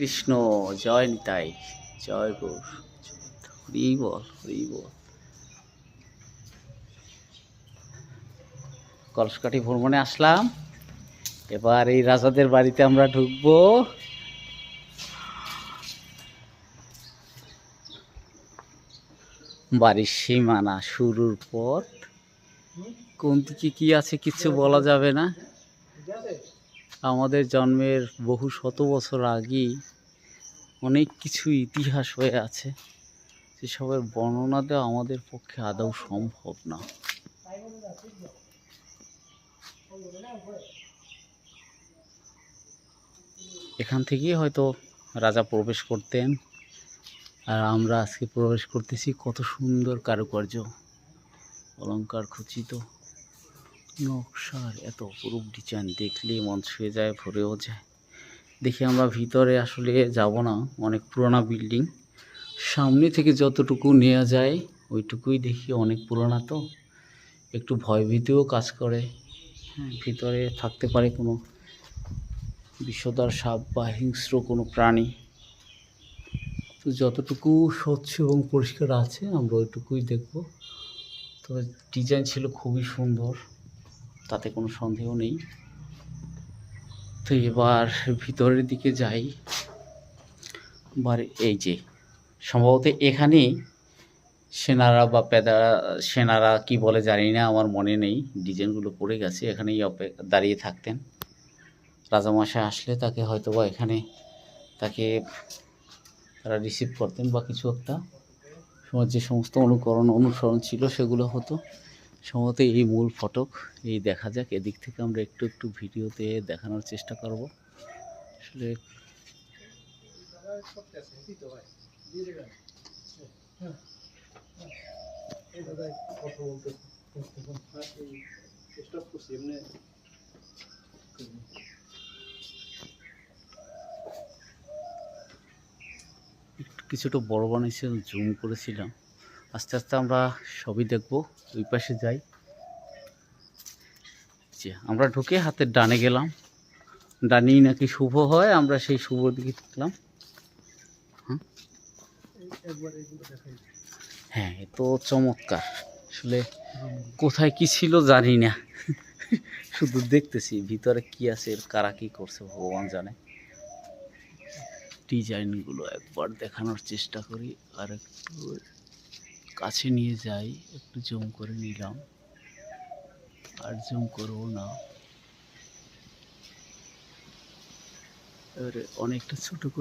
কৃষ্ণ, জয় নিতাই, জয় গৌর, হরি বল, হরি বল। কলসকাঠি ভ্রমণে আসলাম, এবার এই রাজাদের বাড়িতে আমরা ঢুকবো। বাড়ির সীমানা, শুরুর পথ, কোন দিকে কি আছে কিছু বলা যাবে না। আমাদের জন্মের বহু শত বছর আগেই অনেক কিছু ইতিহাস হয়ে আছে, যেসবের বর্ণনা দেওয়া আমাদের পক্ষে আদৌ সম্ভব না। এখান থেকেই হয়তো রাজা প্রবেশ করতেন, আর আমরা আজকে প্রবেশ করতেছি। কত সুন্দর কারুকার্য, অলংকার খচিত নকশার এত অপরূপ ডিজাইন, দেখলে মন ছুঁয়ে যায়, ভরেও যায়। দেখি আমরা ভিতরে আসলে যাব না, অনেক পুরোনো বিল্ডিং। সামনে থেকে যতটুকু নেওয়া যায় ওইটুকুই দেখি, অনেক পুরোনো তো একটু ভয়ভীতিও কাজ করে। হ্যাঁ, ভিতরে থাকতে পারে কোনো বিষধর সাপ বা হিংস্র কোনো প্রাণী। তো যতটুকু স্বচ্ছ এবং পরিষ্কার আছে আমরা ওইটুকুই দেখব। তবে ডিজাইন ছিল খুবই সুন্দর, তাতে কোনো সন্দেহ নেই। তো এবার ভিতরের দিকে যাই। এই যে সম্ভবত এখানেই সেনারা বা সেনারা কি বলে জানি না, আমার মনে নেই, ডিজাইনগুলো পড়ে গেছে। এখানেই দাঁড়িয়ে থাকতেন। রাজামশাই আসলে তাকে হয়তো বা এখানে তাকে তারা রিসিভ করতেন বা কিছু একটা সময় যে সমস্ত অনুসরণ ছিল সেগুলো হতো। সম্ভবত এই মূল ফটক। এই দেখা যাক, এদিক থেকে আমরা একটু একটু ভিডিওতে দেখানোর চেষ্টা করব। আসলে কিছুটা বড় বানিয়েছিলাম, জুম করেছিলাম। আস্তে আস্তে আমরা সবই দেখব। ওই পাশে যাই। যে আমরা ঢুকে হাতের ডানে গেলাম, ডানেই নাকি শুভ হয়, আমরা সেই শুভ দিকে ঢুকলাম। হ্যাঁ, এ তো চমৎকার। আসলে কোথায় কি ছিল জানি না, শুধু দেখতেছি ভিতরে কি আছে, এর কারা কি করছে ভগবান জানে। ডিজাইনগুলো একবার দেখানোর চেষ্টা করি, আর একটু কাছে নিয়ে যাই, একটু জুম করে নিলাম, আর জুম করবো না। এবারে অনেকটা ছোট করে